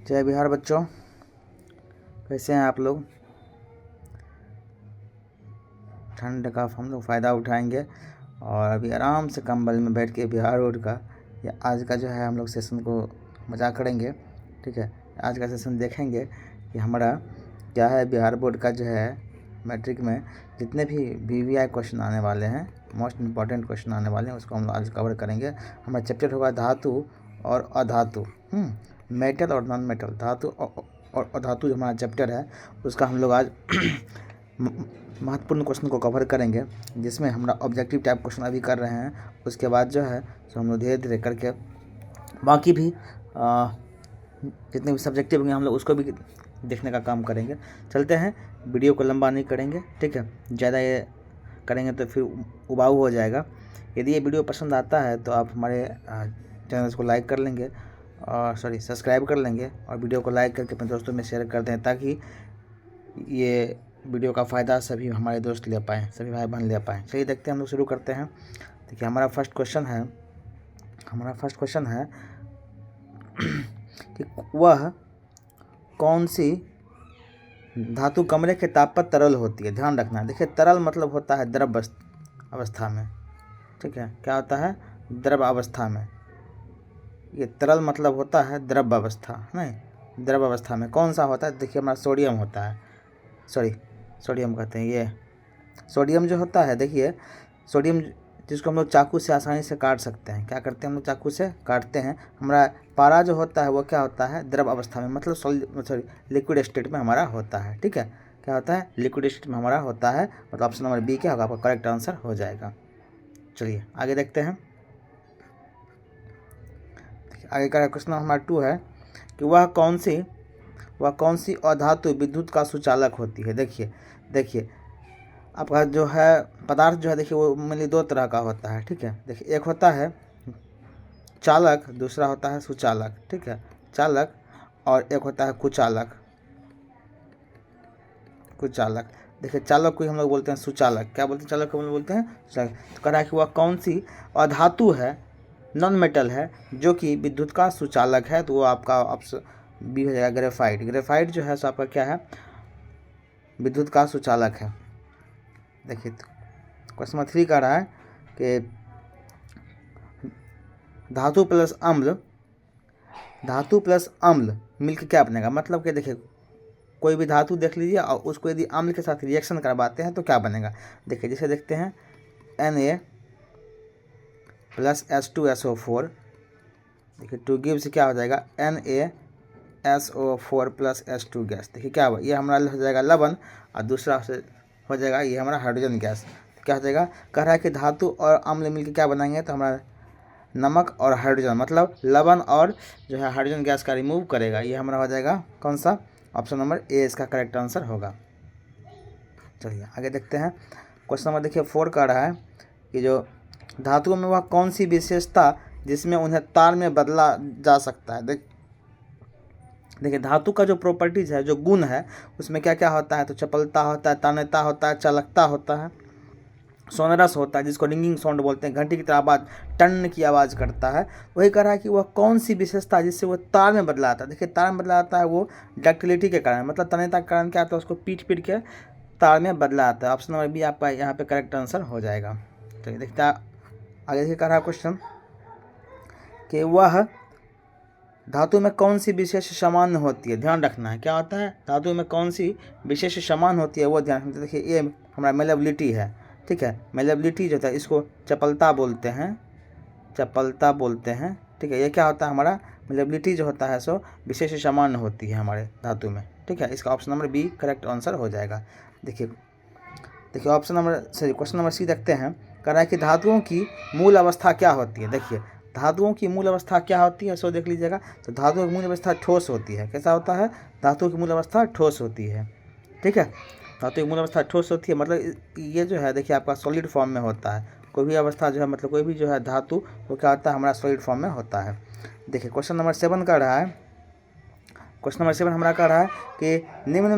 जय बिहार बच्चों, कैसे हैं आप लोग। ठंड का हम लोग फ़ायदा उठाएंगे और अभी आराम से कंबल में बैठ के बिहार रोड का या आज का जो है हम लोग सेशन को मजा करेंगे। ठीक है, आज का सेशन देखेंगे कि हमारा क्या है। बिहार बोर्ड का जो है मैट्रिक में जितने भी BVI क्वेश्चन आने वाले हैं, मोस्ट इम्पॉर्टेंट क्वेश्चन आने वाले हैं, उसको हम लोग आज कवर करेंगे। हमारा चैप्टर होगा धातु और अधातु, मेटल और नॉन मेटल। धातु और अधातु जो हमारा चैप्टर है उसका हम लोग आज महत्वपूर्ण क्वेश्चन को कवर करेंगे, जिसमें हमारा ऑब्जेक्टिव टाइप क्वेश्चन अभी कर रहे हैं। उसके बाद जो है तो हम लोग धीरे धीरे करके बाकी भी जितने भी सब्जेक्टिव होंगे हम लोग उसको भी देखने का काम करेंगे। चलते हैं, वीडियो को लंबा नहीं करेंगे। ठीक है, ज़्यादा ये करेंगे तो फिर उबाऊ हो जाएगा। यदि ये वीडियो पसंद आता है तो आप हमारे चैनल को लाइक कर लेंगे और सब्सक्राइब कर लेंगे और वीडियो को लाइक करके अपने दोस्तों में शेयर कर दें, ताकि ये वीडियो का फ़ायदा सभी हमारे दोस्त ले पाएँ, सभी भाई बहन ले पाएँ। चलिए देखते हैं, हम लोग शुरू करते हैं। देखिए हमारा फर्स्ट क्वेश्चन है कि वह कौन सी धातु कमरे के ताप पर तरल होती है। ध्यान रखना है। देखिए तरल मतलब होता है द्रव अवस्था में। ठीक है, क्या होता है? द्रव अवस्था में। ये तरल मतलब होता है द्रव अवस्था, नहीं द्रव अवस्था में कौन सा होता है? देखिए हमारा सोडियम होता है, सोडियम कहते हैं। ये सोडियम जो होता है, देखिए सोडियम जिसको हम लोग चाकू से आसानी से काट सकते हैं। क्या करते हैं हम लोग? चाकू से काटते हैं। हमारा पारा जो होता है वो क्या होता है? द्रव अवस्था में, मतलब लिक्विड स्टेट में हमारा होता है। ठीक है, क्या होता है? लिक्विड स्टेट में हमारा होता है। मतलब ऑप्शन नंबर बी क्या होगा? आपका करेक्ट आंसर हो जाएगा। चलिए आगे देखते हैं। आगे का क्वेश्चन नंबर 2 है कि वह कौन सी अधातु विद्युत का सुचालक होती है। देखिए आपका जो है पदार्थ जो है, देखिए वो मेनली दो तरह का होता है। ठीक है, देखिए एक होता है चालक, दूसरा होता है सुचालक। ठीक है, चालक और एक होता है कुचालक। देखिए चालक को हम लोग बोलते हैं सुचालक। क्या बोलते हैं? चालक को हम लोग बोलते हैं सुचालक। तो कह रहा है कि वह कौन सी अधातु है, नॉन मेटल है, जो कि विद्युत का सुचालक है। तो वो आपका ऑप्शन बी हो जाएगा, ग्रेफाइट। ग्रेफाइट जो है सो आपका क्या है? विद्युत का सुचालक है। देखिए क्वेश्चन नंबर 3 कह रहा है कि धातु प्लस अम्ल मिलकर क्या बनेगा। मतलब कि देखिए कोई भी धातु देख लीजिए और उसको यदि अम्ल के साथ रिएक्शन करवाते हैं तो क्या बनेगा। देखिए जैसे देखते हैं Na प्लस H2SO4। देखिए 2 गिव्स क्या हो जाएगा? NaSO4 plus H2 gas. देखिए क्या हुआ? ये हमारा हो जाएगा लवण और दूसरा हो जाएगा ये हमारा हाइड्रोजन गैस। तो क्या हो जाएगा? कह रहा है कि धातु और अम्ल मिलकर क्या बनाएंगे, तो हमारा नमक और हाइड्रोजन, मतलब लवण और जो है हाइड्रोजन गैस का रिमूव करेगा। ये हमारा हो जाएगा कौन सा? ऑप्शन नंबर ए इसका करेक्ट आंसर होगा। चलिए आगे देखते हैं। क्वेश्चन नंबर देखिए 4 कह रहा है कि जो धातुओं में वह कौन सी विशेषता जिसमें उन्हें तार में बदला जा सकता है। देखिए धातु का जो प्रॉपर्टीज है, जो गुण है, उसमें क्या क्या होता है? तो चपलता होता है, तन्यता होता है, चालकता होता है, सोनरस होता है, जिसको रिंगिंग साउंड बोलते हैं, घंटी की तरह आवाज़, टन की आवाज़ करता है। वही कह रहा है कि वह कौन सी विशेषता जिससे वो तार में बदला आता है। देखिए तार में बदला आता है वो डक्टिलिटी के कारण, मतलब तन्यता के कारण क्या आता है? उसको पीट के तार में बदला आता है। ऑप्शन नंबर बी आपका यहाँ पे करेक्ट आंसर हो जाएगा। चलिए देखते हैं आगे। देखिए कह रहा है क्वेश्चन कि वह धातु में कौन सी विशेष सामान्य होती है। ध्यान रखना है, क्या होता है? धातु में कौन सी विशेष सामान्य होती है वो ध्यान रखना। देखिए ये हमारा मेलेबिलिटी है। ठीक है, मेलेबिलिटी जो है इसको चपलता बोलते हैं, ठीक है, ये क्या होता है? हमारा मेलेबिलिटी जो होता है सो विशेष सामान्य होती है हमारे धातु में। ठीक है, इसका option number B correct answer हो जाएगा। देखिए क्वेश्चन नंबर सी देखते हैं। कह रहा है कि धातुओं की मूल अवस्था क्या होती है। देखिए धातुओं की मूल अवस्था क्या होती है सो देख लीजिएगा। तो धातुओं की मूल अवस्था ठोस होती है। कैसा होता है? धातुओं की मूल अवस्था ठोस होती है। ठीक है, धातु की मूल अवस्था ठोस होती है, मतलब ये जो है देखिए आपका सॉलिड फॉर्म में होता है। कोई भी अवस्था जो है, मतलब कोई भी जो है धातु, वो क्या होता है? हमारा सॉलिड फॉर्म में होता है। देखिए क्वेश्चन नंबर 7 कह रहा है, हमारा कह रहा है कि निम्न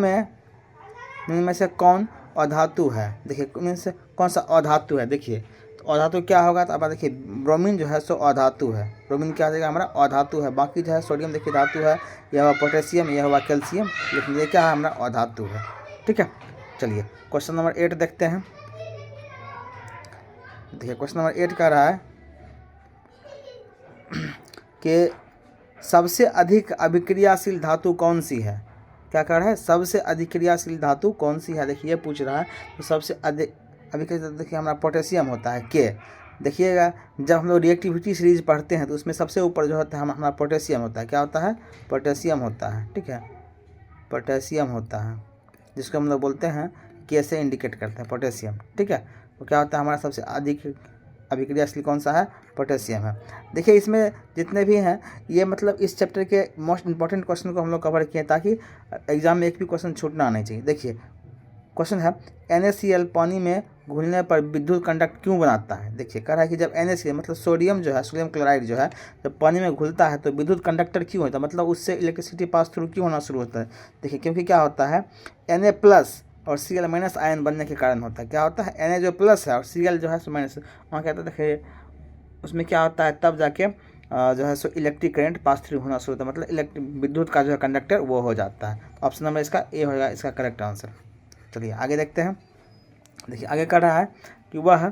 में से कौन अधातु है। देखिए इनमें से कौन सा अधातु है। देखिए तो अधातु क्या होगा, तो आप देखिए ब्रोमीन जो है सो अधातु है, ब्रोमीन क्या हो जाएगा हमारा अधातु है। बाकी जो है सोडियम देखिए धातु है, यह हुआ पोटेशियम, यह हुआ कैल्शियम, लेकिन ये क्या है हमारा अधातु है। ठीक है, चलिए क्वेश्चन नंबर 8 देखते हैं। देखिए क्वेश्चन नंबर 8 कह रहा है कि सबसे अधिक अभिक्रियाशील धातु कौन सी है। क्या कह रहा है, सबसे अधिक क्रियाशील धातु कौन सी है। देखिए ये पूछ रहा है, तो सबसे अधिक अभिक्रिया देखिए हमारा पोटेशियम होता है के। देखिएगा जब हम लोग रिएक्टिविटी सीरीज पढ़ते हैं तो उसमें सबसे ऊपर जो होता है हमारा पोटेशियम होता है। क्या होता है, पोटेशियम होता है। ठीक है, पोटेशियम होता है, जिसको हम लोग बोलते हैं के से इंडिकेट करते हैं पोटेशियम। ठीक है, तो क्या होता है हमारा सबसे अधिक अभिक्रियाशील कौन सा है, पोटेशियम है। देखिए इसमें जितने भी हैं ये मतलब इस चैप्टर के मोस्ट इंपॉर्टेंट क्वेश्चन को हम लोग कवर किए ताकि एग्जाम में एक भी क्वेश्चन छूटना नहीं चाहिए। देखिए क्वेश्चन है NaCl पानी में घुलने पर विद्युत कंडक्ट क्यों बनाता है। देखिए कह रहा है कि जब NaCl मतलब सोडियम जो है, सोडियम क्लोराइड जो है, जब पानी में घुलता है तो विद्युत कंडक्टर क्यों होता है, मतलब उससे इलेक्ट्रिसिटी पास थ्रू क्यों होना शुरू होता है। देखिए क्योंकि क्या होता है Na+ और Cl- आयन बनने के कारण होता है। क्या होता है, Na जो प्लस है और Cl जो है सो माइनस, वहाँ क्या होता है देखिए उसमें क्या होता है तब जाके जो है so electric current pass through होना शुरू होता है, मतलब इलेक्ट्रिक विद्युत का जो है कंडक्टर वो हो जाता है। ऑप्शन नंबर इसका ए होगा इसका करेक्ट आंसर। चलिए आगे देखते हैं। देखिए आगे कह रहा है कि वह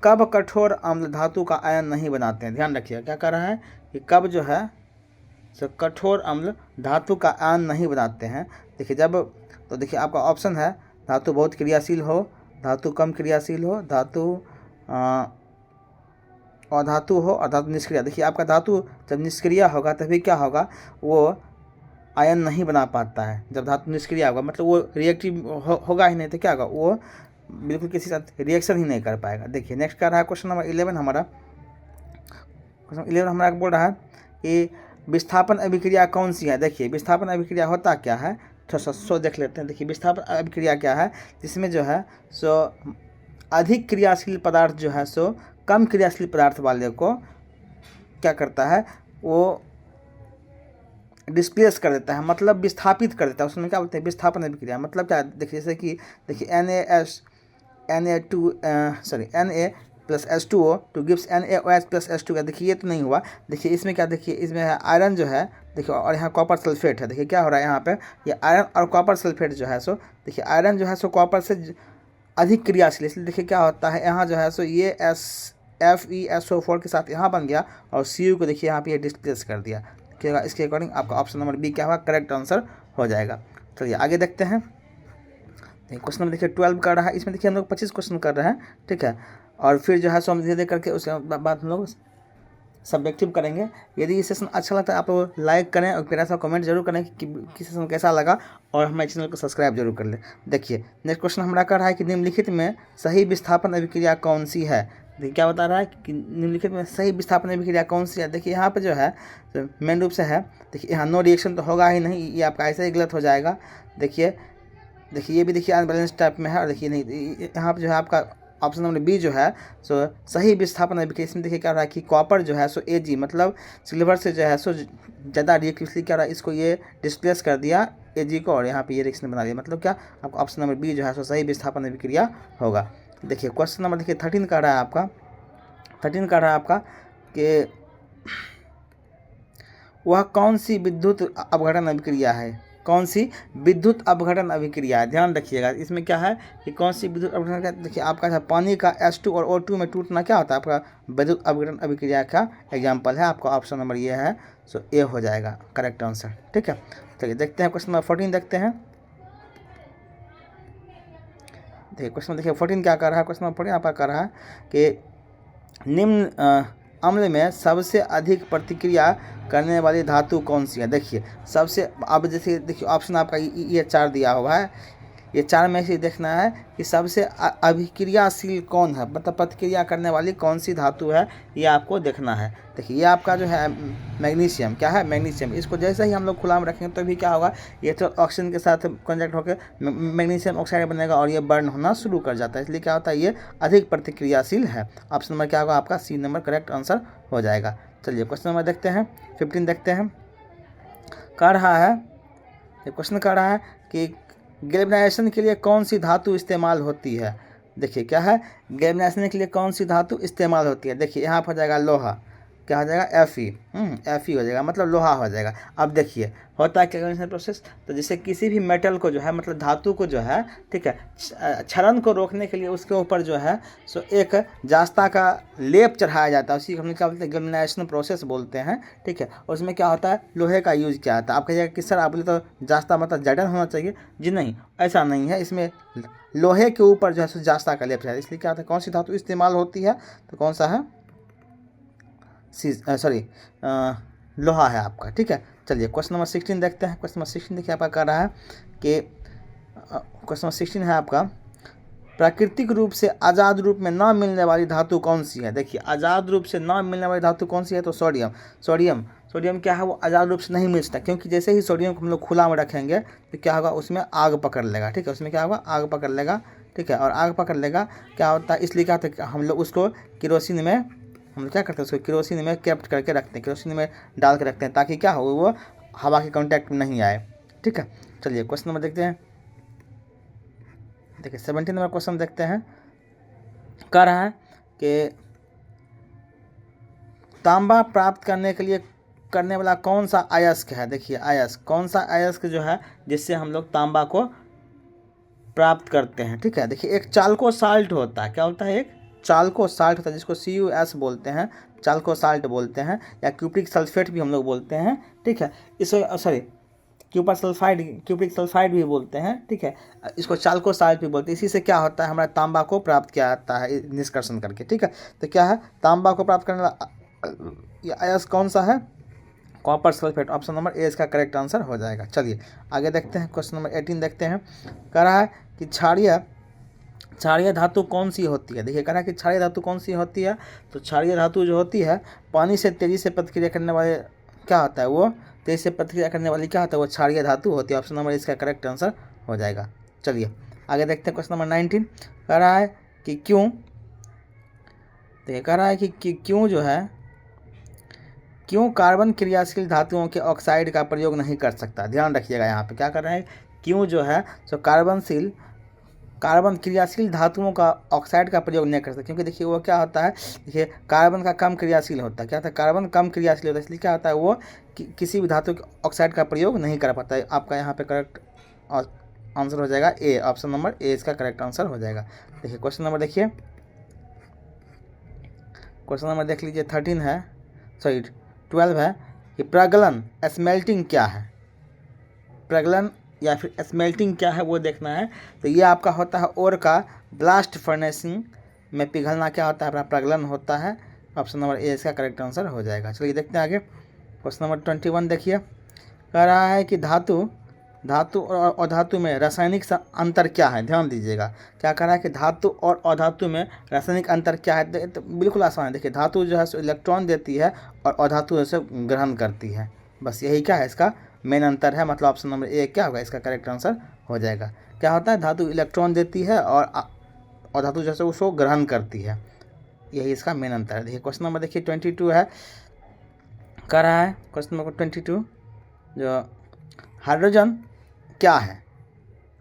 कब कठोर अम्ल धातु का आयन नहीं बनाते हैं। ध्यान रखिए क्या कह रहा है कि कब जो है सो कठोर अम्ल धातु का आयन नहीं बनाते हैं। देखिए जब, तो देखिए आपका ऑप्शन है धातु बहुत क्रियाशील हो, धातु कम क्रियाशील हो, धातु अधातु हो और धातु निष्क्रिय। देखिए आपका धातु जब निष्क्रिय होगा तभी क्या होगा, वो आयन नहीं बना पाता है। जब धातु निष्क्रिय होगा मतलब वो रिएक्टिव होगा ही नहीं, तो क्या होगा, वो बिल्कुल किसी साथ रिएक्शन ही नहीं कर पाएगा। देखिए नेक्स्ट क्या रहा है क्वेश्चन नंबर 11 हमारा। क्वेश्चन 11 हमारा बोल रहा है कि विस्थापन अभिक्रिया कौन सी है। देखिए विस्थापन अभिक्रिया होता क्या है, थोड़ा सा देख लेते हैं। देखिए विस्थापन अभिक्रिया क्या है, जिसमें जो है सो अधिक क्रियाशील पदार्थ जो है सो कम क्रियाशील पदार्थ वाले को क्या करता है, वो डिस्प्लेस कर देता है, मतलब विस्थापित कर देता है। उसमें क्या बोलते हैं, विस्थापन अभिक्रिया। मतलब क्या, देखिए जैसे कि देखिए Na+H2O टू गिव्स NaOH+H2। देखिए ये तो नहीं हुआ। देखिए इसमें क्या, देखिए इसमें है आयरन जो है, देखिए और यहाँ कॉपर सल्फेट है। देखिए क्या हो रहा है यहाँ पे, ये आयरन और कॉपर सल्फेट जो है सो, देखिए आयरन जो है सो कॉपर से अधिक क्रियाशील, इसलिए देखिए क्या होता है यहाँ जो है सो ये FeSO4 के साथ यहाँ बन गया और Cu को देखिए यहाँ पे ये डिस्प्लेस कर दिया। देखिएगा इसके अकॉर्डिंग आपका ऑप्शन नंबर बी क्या होगा, करेक्ट आंसर हो जाएगा। चलिए आगे देखते हैं। क्वेश्चन नंबर देखिए 12 कर रहा है, इसमें देखिए हम लोग 25 क्वेश्चन कर रहे हैं। ठीक है, और फिर जो है सो हम धीरे धीरे करके उसके बाद हम लोग सब्जेक्टिव करेंगे। यदि ये सेशन अच्छा लगता है आप लोग लाइक करें और फिर ऐसा कमेंट जरूर करें कि सेशन कैसा लगा, और हमारे चैनल को सब्सक्राइब जरूर कर लें। देखिए नेक्स्ट क्वेश्चन हमारा कर रहा है कि निम्नलिखित में सही विस्थापन अभिक्रिया कौन सी है। देखिए क्या बता रहा है कि निम्नलिखित में सही विस्थापन अभिक्रिया कौन सी है। देखिए यहाँ पे जो है तो मेन रूप से है, देखिए यहाँ नो रिएक्शन तो होगा ही नहीं, ये आपका ऐसे ही गलत हो जाएगा। देखिए ये भी देखिए अनबैलेंस टाइप में है, और देखिए नहीं यहाँ पर जो है आपका ऑप्शन नंबर बी जो है सो सही विस्थापन अभिक्रिया। इसमें देखिए क्या रहा है कि कॉपर जो है सो Ag मतलब सिल्वर से जो है सो ज़्यादा रिएक्टिवली क्या रहा है, इसको ये डिस्प्लेस कर दिया Ag को, और यहाँ पे ये रिएक्शन बना दिया। मतलब क्या, आपका ऑप्शन नंबर बी जो है सो सही विस्थापन अभिक्रिया होगा। देखिए क्वेश्चन नंबर देखिए 13 का रहा है आपका, 13 का रहा है आपका कि वह कौन सी विद्युत अपघटन अभिक्रिया है, कौन सी विद्युत अपघटन अभिक्रिया है। ध्यान रखिएगा इसमें क्या है कि कौन सी विद्युत अपघटन। देखिए आपका पानी का H2 और O2 में टूटना क्या होता है, आपका विद्युत अपघटन अभिक्रिया का एग्जाम्पल है। आपका ऑप्शन नंबर ये है सो ए हो जाएगा करेक्ट आंसर। ठीक है, चलिए देखते हैं क्वेश्चन नंबर 14 देखते हैं। देखिए क्वेश्चन देखिए 14 क्या कर रहा है। क्वेश्चन नंबर 14 आपका कर रहा है कि निम्न अम्ल में सबसे अधिक प्रतिक्रिया करने वाली धातु कौन सी है। देखिए सबसे, अब जैसे देखिए ऑप्शन आपका ये 4 दिया हुआ है, ये 4 में से देखना है कि सबसे अभिक्रियाशील कौन है, मतलब प्रतिक्रिया करने वाली कौन सी धातु है, ये आपको देखना है। देखिए ये आपका जो है मैग्नीशियम, क्या है मैग्नीशियम। इसको जैसे ही हम लोग खुला में रखेंगे तो भी क्या होगा, ये तो ऑक्सीजन के साथ कॉन्टैक्ट होकर मैग्नीशियम ऑक्साइड बनेगा और ये बर्न होना शुरू कर जाता है, इसलिए क्या होता है ये अधिक प्रतिक्रियाशील है। ऑप्शन नंबर क्या होगा आपका सी नंबर करेक्ट आंसर हो जाएगा। चलिए क्वेश्चन नंबर देखते हैं 15 देखते हैं। कह रहा है, ये क्वेश्चन कह रहा है कि गैल्वेनाइजेशन के लिए कौन सी धातु इस्तेमाल होती है। देखिए क्या है, गैल्वेनाइजेशन के लिए कौन सी धातु इस्तेमाल होती है। देखिए यहाँ पर हो जाएगा लोहा, क्या हो जाएगा, Fe हो जाएगा, मतलब लोहा हो जाएगा। अब देखिए होता है क्या गैल्वेनाइजेशन प्रोसेस, तो जैसे किसी भी मेटल को जो है, मतलब धातु को जो है, ठीक है, क्षरण को रोकने के लिए उसके ऊपर जो है सो एक जास्ता का लेप चढ़ाया जाता है, उसी को हम क्या बोलते हैं, गैल्वेनाइजेशन प्रोसेस बोलते हैं, ठीक है। उसमें क्या होता है, लोहे का यूज किया जाता है। आप कहिएगा कि सर आप बोले तो जास्ता मतलब जड़न होना चाहिए, जी नहीं, ऐसा नहीं है, इसमें लोहे के ऊपर जो है सो जास्ता का लेप चढ़ाया, इसलिए क्या होता है, कौन सी धातु इस्तेमाल होती है, तो कौन सा है, लोहा है आपका, ठीक है। चलिए क्वेश्चन नंबर 16 देखते हैं। क्वेश्चन नंबर 16 देखिए आपका कह रहा है कि क्वेश्चन नंबर 16 है आपका, प्राकृतिक रूप से आज़ाद रूप में ना मिलने वाली धातु कौन सी है। देखिए आज़ाद रूप से ना मिलने वाली धातु कौन सी है, तो सोडियम। सोडियम क्या है, वो आज़ाद रूप से नहीं मिल सकता, क्योंकि जैसे ही सोडियम को हम लोग खुला में रखेंगे तो क्या होगा, उसमें आग पकड़ लेगा, ठीक है, उसमें क्या होगा, आग पकड़ लेगा, ठीक है। और आग पकड़ लेगा क्या होता है, इसलिए क्या होता है, हम लोग उसको केरोसिन में, हम क्या करते हैं, उसको केरोसिन में कैप्ट करके रखते हैं, केरोसिन में डाल के रखते हैं, ताकि क्या हो, वो हवा के कांटेक्ट में नहीं आए, ठीक है। चलिए क्वेश्चन नंबर देखते हैं। देखिए 17 नंबर क्वेश्चन देखते हैं। कह रहा है कि तांबा प्राप्त करने के लिए करने वाला कौन सा अयस्क है। देखिए अयस्क, कौन सा अयस्क जो है जिससे हम लोग तांबा को प्राप्त करते हैं, ठीक है। देखिए एक चाल्को साल्ट होता है, क्या होता है, एक चाल्को साल्ट होता है, जिसको CuS बोलते हैं, चाल्को साल्ट बोलते हैं, या क्यूप्रिक सल्फेट भी हम लोग बोलते हैं, ठीक है। इसको सॉरी क्यूप्रिक सल्फाइड भी बोलते हैं, ठीक है। इसको चाल्को साल्ट भी बोलते हैं। इसी से क्या होता है, हमारा तांबा को प्राप्त किया जाता है निष्कर्षण करके, ठीक है। तो क्या है, तांबा को प्राप्त करने वाला अयस्क कौन सा है, copper sulphate. Option number A इसका करेक्ट आंसर हो जाएगा। चलिए आगे देखते हैं, क्वेश्चन नंबर 18 देखते हैं। कह रहा है कि क्षारीय धातु कौन सी होती है। देखिए कह रहा है कि क्षारीय धातु कौन सी होती है, तो क्षारीय धातु जो होती है पानी से तेज़ी से प्रतिक्रिया करने वाले, क्या होता है, वो तेज़ी से प्रतिक्रिया करने वाली क्या होता है, वो क्षारीय धातु होती है। ऑप्शन नंबर इसका करेक्ट आंसर हो जाएगा। चलिए आगे देखते हैं, क्वेश्चन नंबर 19 कह रहा है कि क्यों, देखिए कह रहा है कि क्यों जो है, क्यों कार्बन क्रियाशील धातुओं के ऑक्साइड का प्रयोग नहीं कर सकता। ध्यान रखिएगा यहाँ पे क्या कर रहे हैं, क्यों जो है सो कार्बन क्रियाशील धातुओं का ऑक्साइड का प्रयोग नहीं कर सकता, क्योंकि देखिए वो क्या होता है, देखिए कार्बन का कम क्रियाशील होता है, क्या होता है, कार्बन कम क्रियाशील होता है, इसलिए क्या होता है, वो किसी भी धातु के ऑक्साइड का प्रयोग नहीं कर पाता है। आपका यहाँ पे करेक्ट आंसर हो जाएगा ए, ऑप्शन नंबर ए इसका करेक्ट आंसर हो जाएगा। देखिए क्वेश्चन नंबर देखिए, क्वेश्चन नंबर देख लीजिए 12 है कि प्रगलन स्मेल्टिंग क्या है। प्रगलन या फिर स्मेल्टिंग क्या है वो देखना है। तो ये आपका होता है ओर का ब्लास्ट फर्नेसिंग में पिघलना, क्या होता है, अपना प्रगलन होता है। ऑप्शन नंबर ए इसका करेक्ट आंसर हो जाएगा। चलिए देखते हैं आगे, क्वेश्चन नंबर 21 देखिए। कह रहा है कि धातु और अधातु में रासायनिक अंतर क्या है। ध्यान दीजिएगा, क्या कह रहा है कि धातु और अधातु में रासायनिक अंतर क्या है। तो बिल्कुल आसान है। देखिए धातु जो है सो इलेक्ट्रॉन देती है और अधातु उसे ग्रहण करती है, बस यही क्या है इसका मेन अंतर है। मतलब ऑप्शन नंबर ए क्या होगा, इसका करेक्ट आंसर हो जाएगा। क्या होता है, धातु इलेक्ट्रॉन देती है और अधातु जैसे उसको ग्रहण करती है, यही इसका मेन अंतर है। देखिए क्वेश्चन नंबर देखिए 22 है। कह रहा है क्वेश्चन नंबर 22 जो हाइड्रोजन क्या है।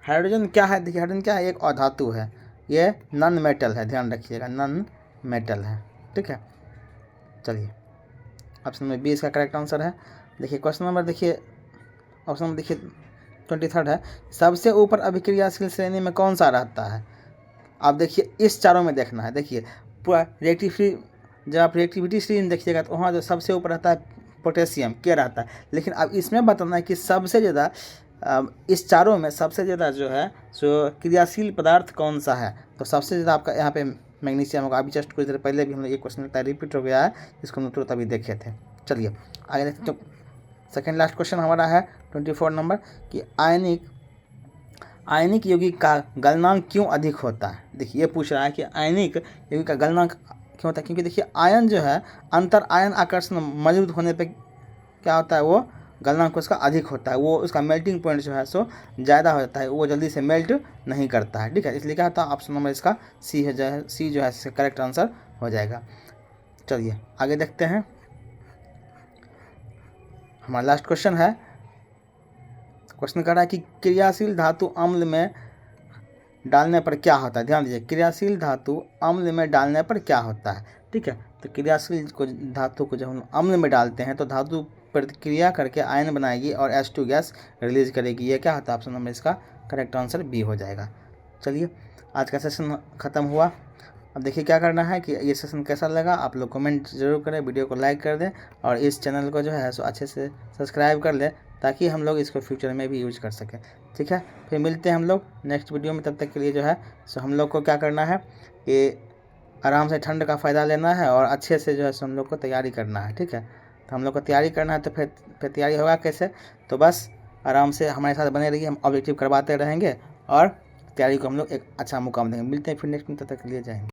हाइड्रोजन क्या है, देखिए हाइड्रोजन क्या है, एक अधातु है, ये नॉन मेटल है, ध्यान रखिएगा नॉन मेटल है, ठीक है। चलिए ऑप्शन नंबर बी इसका करेक्ट आंसर है। देखिए क्वेश्चन नंबर देखिए, ऑप्शन नंबर देखिए 23 है, सबसे ऊपर अभिक्रियाशील श्रेणी में कौन सा रहता है। आप देखिए इस चारों में देखना है। देखिए पूरा जब आप रिएक्टिविटी श्रेणी देखिएगा तो वहाँ जो सबसे ऊपर रहता है पोटेशियम के रहता है, लेकिन अब इसमें बताना है कि सबसे ज़्यादा इस चारों में सबसे ज़्यादा जो है सो क्रियाशील पदार्थ कौन सा है। तो सबसे ज़्यादा आपका यहाँ पे मैग्नीशियम होगा। अभी जस्ट कुछ देर पहले भी हम लोग ये क्वेश्चन लगता है रिपीट हो गया है, इसको हम तुरंत अभी देखे थे। चलिए आगे देखते हैं। सेकेंड लास्ट क्वेश्चन हमारा है 24 नंबर कि आयनिक यौगिक का गलनांक क्यों अधिक होता है। देखिए ये पूछ रहा है कि आयनिक यौगिक का गलनांक क्यों होता है, क्योंकि देखिए आयन जो है अंतर आयन आकर्षण मौजूद होने पे क्या होता है, वो गलनांक उसका अधिक होता है, वो उसका मेल्टिंग पॉइंट जो है सो ज़्यादा हो जाता है, वो जल्दी से मेल्ट नहीं करता है, ठीक है। इसलिए क्या होता है, ऑप्शन नंबर इसका सी है, सी जो है इसका करेक्ट आंसर हो जाएगा। चलिए आगे देखते हैं, हमारा लास्ट क्वेश्चन है। क्वेश्चन कर रहा है कि क्रियाशील धातु अम्ल में डालने पर क्या होता है, ध्यान दीजिए, क्रियाशील धातु अम्ल में डालने पर क्या होता है। ठीक है, तो क्रियाशील धातु को जब हम अम्ल में डालते हैं तो धातु प्रतिक्रिया करके आयन बनाएगी और H2 गैस रिलीज करेगी। ये क्या होता है, ऑप्शन नंबर इसका करेक्ट आंसर बी हो जाएगा। चलिए, आज का सेशन ख़त्म हुआ। अब देखिए क्या करना है कि ये सेशन कैसा लगा आप लोग कमेंट जरूर करें, वीडियो को लाइक कर दें और इस चैनल को जो है सो अच्छे से सब्सक्राइब कर लें ताकि हम लोग इसको फ्यूचर में भी यूज कर सकें। ठीक है, फिर मिलते हैं हम लोग नेक्स्ट वीडियो में। तब तक के लिए जो है सो हम लोग को क्या करना है कि आराम से ठंड का फ़ायदा लेना है और अच्छे से जो है सो हम लोग को तैयारी करना है। ठीक है, तो हम लोग को तैयारी करना है, तो फिर तैयारी होगा कैसे, तो बस आराम से हमारे साथ बने रहिए, हम ऑब्जेक्टिव करवाते रहेंगे और तैयारी को हम लोग एक अच्छा मुकाम देंगे। मिलते हैं फिर नेक्स्ट में, तब तक के लिए जय हिंद।